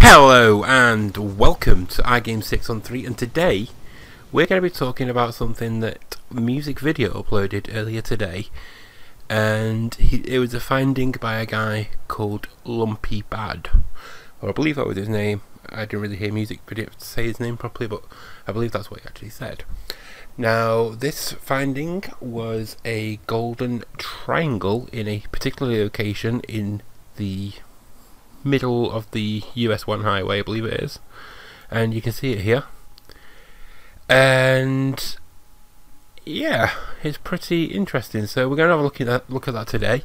Hello and welcome to iGame 6 on 3, and today we're going to be talking about something that MusicVidiot uploaded earlier today, and it was a finding by a guy called LumpyBad, or I believe that was his name. I didn't really hear MusicVidiot say his name properly, but I believe that's what he actually said. Now, this finding was a golden triangle in a particular location in the middle of the US 1 highway, I believe it is, and you can see it here. And yeah, it's pretty interesting, so we're going to have a look at that today.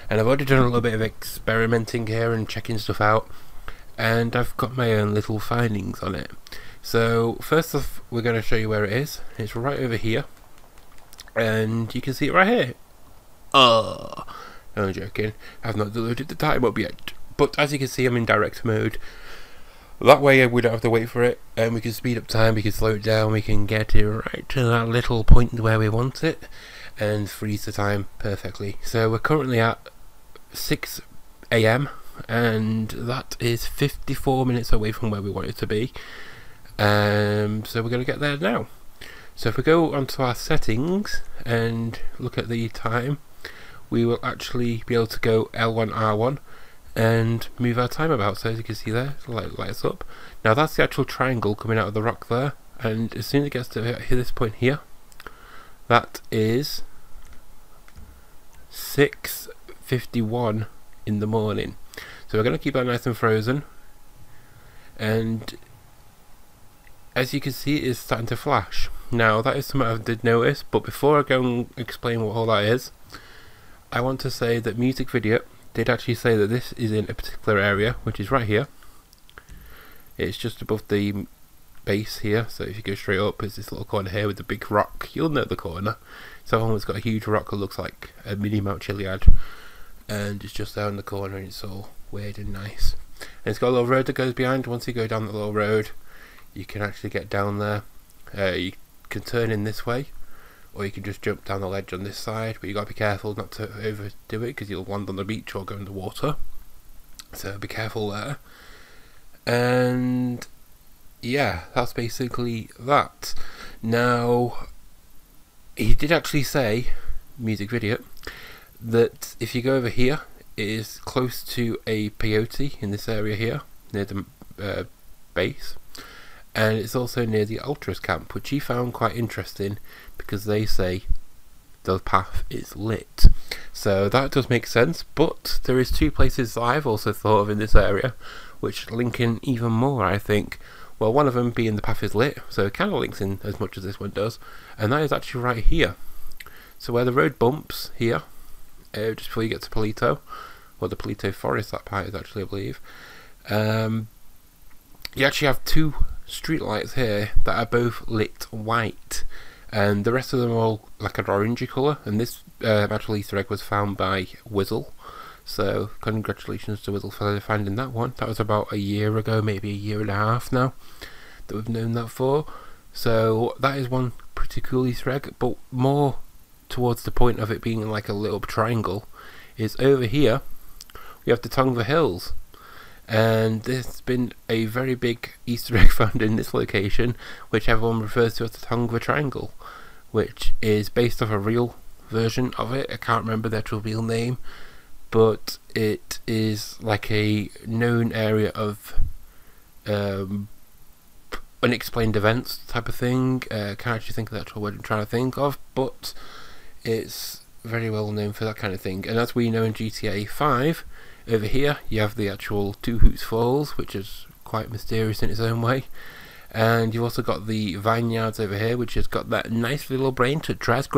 And I've already done a little bit of experimenting here and checking stuff out, and I've got my own little findings on it. So first off, we're going to show you where it is. It's right over here, and you can see it right here. No, I'm joking, I've not loaded the time up yet. But as you can see, I'm in direct mode. That way we don't have to wait for it, and we can speed up time, we can slow it down, we can get it right to that little point where we want it, and freeze the time perfectly. So we're currently at 6 AM, and that is 54 minutes away from where we want it to be. So we're going to get there now. So if we go onto our settings and look at the time, we will actually be able to go L1, R1, and move our time about. So as you can see there, lights up. Now that's the actual triangle coming out of the rock there, and as soon as it gets to this point here, that is 6:51 in the morning. So we're going to keep that nice and frozen, and as you can see, it is starting to flash. Now that is something I did notice, but before I go and explain what all that is, I want to say that MusicVidiot did actually say that this is in a particular area, which is right here. It's just above the base here, so if you go straight up, there's this little corner here with the big rock. You'll know the corner. So one that's got a huge rock that looks like a mini Mount Chiliad, and it's just there in the corner, and it's all weird and nice. And it's got a little road that goes behind. Once you go down the little road, you can actually get down there. You can turn in this way, or you can just jump down the ledge on this side, but you got to be careful not to overdo it because you'll land on the beach or go in the water, so be careful there. And yeah, that's basically that. Now, he did actually say, MusicVidiot, that if you go over here, it is close to a peyote in this area here near the base, and it's also near the Ultras camp, which he found quite interesting because they say the path is lit. So that does make sense, but there is two places that I've also thought of in this area which link in even more, I think. Well, one of them being the path is lit, so it kind of links in as much as this one does, and that is actually right here. So where the road bumps here, just before you get to Palito, or the Palito Forest, that part is actually, I believe, you actually have two street lights here that are both lit white, and the rest of them are all like an orangey colour. And this actual Easter egg was found by Whizzle, so congratulations to Whizzle for finding that one. That was about a year ago, maybe a year and a half now that we've known that for. So that is one pretty cool Easter egg, but more towards the point of it being like a little triangle is over here we have the Tongva Hills. And there's been a very big Easter egg found in this location, which everyone refers to as the Tongva Triangle, which is based off a real version of it. I can't remember the actual real name, but it is like a known area of unexplained events type of thing. Can't actually think of the actual word I'm trying to think of, but it's very well known for that kind of thing. And as we know in GTA 5, over here you have the actual Two Hoots Falls, which is quite mysterious in its own way, and you've also got the vineyards over here, which has got that nice little brain that tries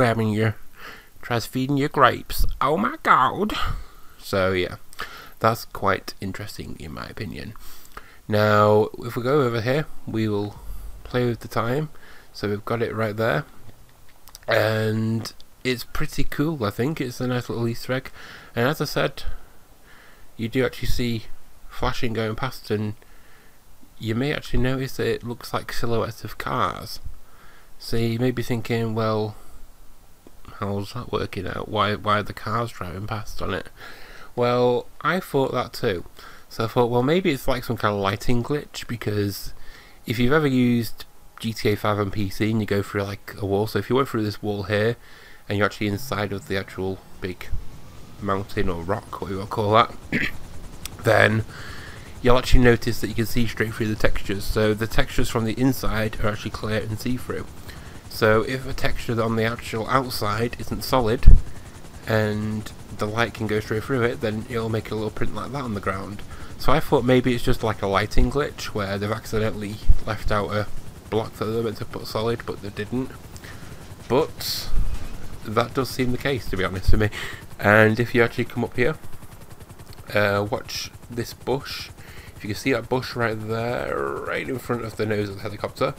feeding your grapes. Oh my god! So yeah, that's quite interesting in my opinion. Now if we go over here, we will play with the time. So we've got it right there, and it's pretty cool. I think it's a nice little Easter egg, and as I said, you do actually see flashing going past, and you may actually notice that it looks like silhouettes of cars. So you may be thinking, well, how's that working out? Why are the cars driving past on it? Well, I thought that too. So I thought, well, maybe it's like some kind of lighting glitch, because if you've ever used GTA 5 on PC and you go through like a wall, so if you went through this wall here and you're actually inside of the actual big mountain or rock, what you want to call that, then you'll actually notice that you can see straight through the textures. So the textures from the inside are actually clear and see-through. So if a texture on the actual outside isn't solid and the light can go straight through it, then it'll make a little print like that on the ground. So I thought maybe it's just like a lighting glitch where they've accidentally left out a block that they were meant to put solid but they didn't. But that does seem the case, to be honest with me. And if you actually come up here, watch this bush. If you can see that bush right there, right in front of the nose of the helicopter,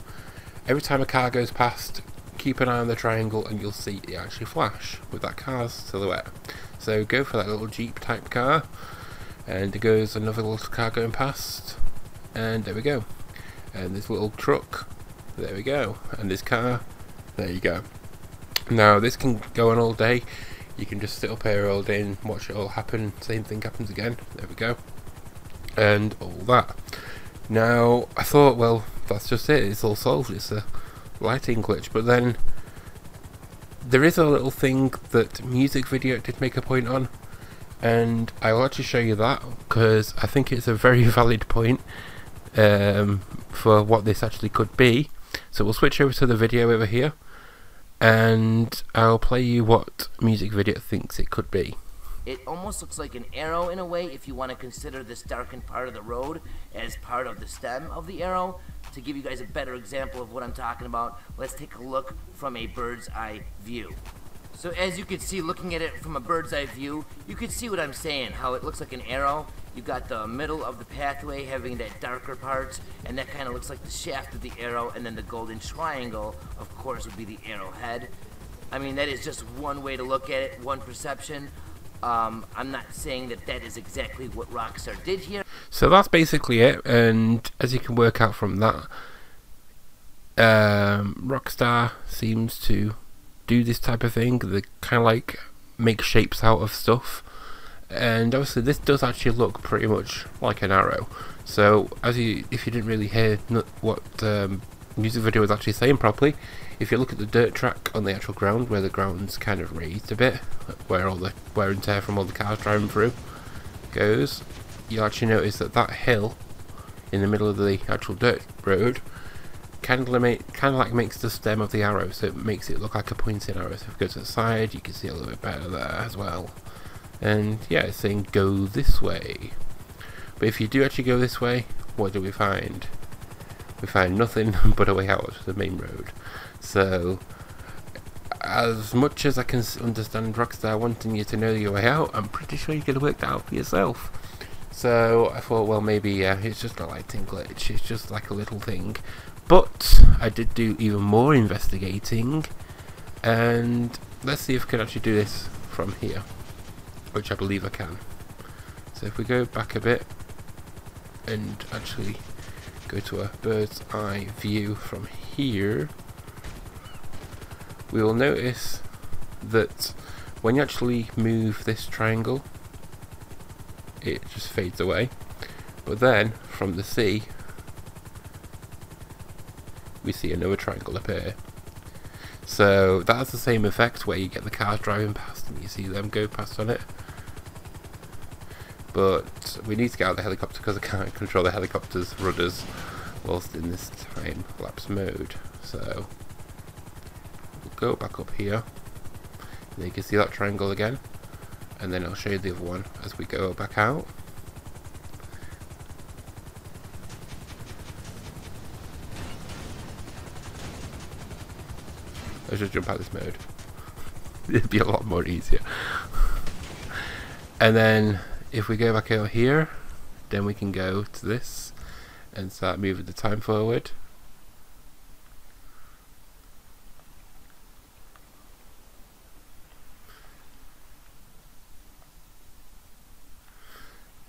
every time a car goes past, keep an eye on the triangle and you'll see it actually flash with that car's silhouette. So go for that little Jeep type car, and there goes another little car going past, and there we go. And this little truck, there we go. And this car, there you go. Now this can go on all day. You can just sit up here all day and watch it all happen. Same thing happens again. There we go. And all that. Now I thought, well, that's just it. It's all solved. It's a lighting glitch. But then there is a little thing that MusicVidiot did make a point on, and I'll actually show you that because I think it's a very valid point for what this actually could be. So we'll switch over to the video over here, and I'll play you what MusicVidiot thinks it could be. It almost looks like an arrow in a way if you want to consider this darkened part of the road as part of the stem of the arrow. To give you guys a better example of what I'm talking about, let's take a look from a bird's eye view. So as you can see, looking at it from a bird's eye view, you can see what I'm saying, how it looks like an arrow. You got the middle of the pathway having that darker part, and that kind of looks like the shaft of the arrow, and then the golden triangle, of course, would be the arrowhead. I mean, that is just one way to look at it, one perception. I'm not saying that that is exactly what Rockstar did here. So that's basically it, and as you can work out from that, Rockstar seems to do this type of thing. They kind of like make shapes out of stuff, and obviously this does actually look pretty much like an arrow. So if you didn't really hear what MusicVidiot was actually saying properly, if you look at the dirt track on the actual ground, where the ground's kind of raised a bit, where all the wear and tear from all the cars driving through goes, you'll actually notice that that hill in the middle of the actual dirt road kind of like makes the stem of the arrow, so it makes it look like a pointing arrow. So if you go to the side, you can see a little bit better there as well. And yeah, it's saying go this way. But if you do actually go this way, what do we find? We find nothing but a way out of the main road. So as much as I can understand Rockstar wanting you to know your way out, I'm pretty sure you could have worked that out for yourself. So I thought, well, maybe yeah, it's just a lighting glitch, it's just like a little thing. But I did do even more investigating, and let's see if I can actually do this from here, which I believe I can. So if we go back a bit and actually go to a bird's eye view from here, we will notice that when you actually move this triangle, it just fades away. But then from the sea, we see another triangle appear. So that has the same effect where you get the cars driving past and you see them go past on it. But we need to get out of the helicopter because I can't control the helicopter's rudders whilst in this time lapse mode. So we'll go back up here, and you can see that triangle again, and then I'll show you the other one as we go back out. Let's just jump out of this mode. It'd be a lot more easier. And then if we go back over here, then we can go to this and start moving the time forward.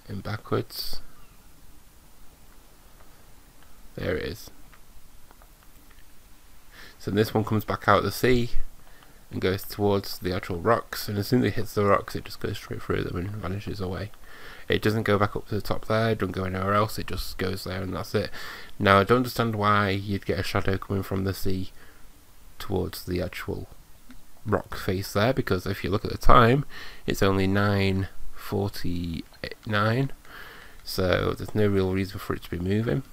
And backwards. There it is. So this one comes back out of the sea and goes towards the actual rocks, and as soon as it hits the rocks it just goes straight through them and vanishes away. It doesn't go back up to the top there, it doesn't go anywhere else, it just goes there and that's it. Now I don't understand why you'd get a shadow coming from the sea towards the actual rock face there, because if you look at the time, it's only 9:49, so there's no real reason for it to be moving.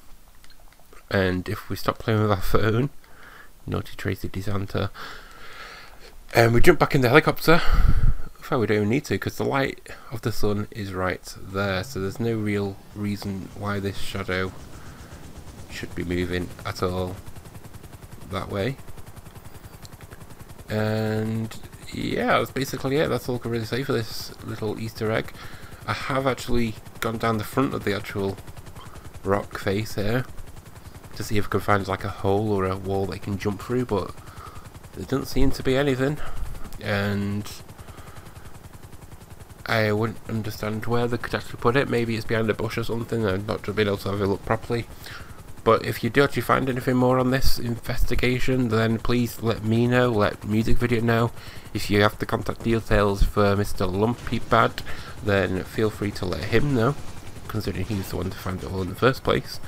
And if we stop playing with our phone, naughty Tracy DeSanta, and we jump back in the helicopter, in fact we don't even need to, because the light of the sun is right there, so there's no real reason why this shadow should be moving at all that way. And yeah, that's basically it. That's all I can really say for this little Easter egg. I have actually gone down the front of the actual rock face here to see if I can find like a hole or a wall they can jump through, but there doesn't seem to be anything, and I wouldn't understand where they could actually put it. Maybe it's behind a bush or something. I've not been able to have a look properly. But if you do actually find anything more on this investigation, then please let me know, let MusicVidiot know. If you have the contact details for Mr. LumpyBad, then feel free to let him know, considering he's the one to find it all in the first place.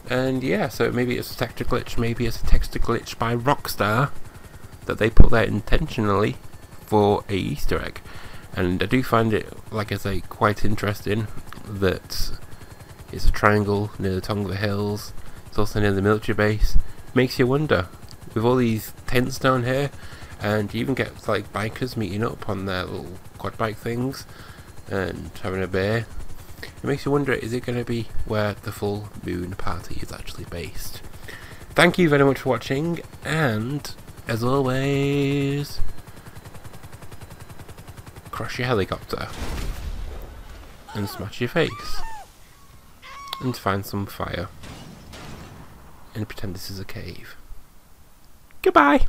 And yeah, so maybe it's a texture glitch, maybe it's a texture glitch by Rockstar that they put there intentionally for a Easter egg. And I do find it, like I say, quite interesting that it's a triangle near the Tonga Hills. It's also near the military base. Makes you wonder, with all these tents down here, and you even get like bikers meeting up on their little quad bike things and having a beer. It makes you wonder, is it going to be where the full moon party is actually based? Thank you very much for watching, and as always, crash your helicopter and smash your face and find some fire and pretend this is a cave. Goodbye!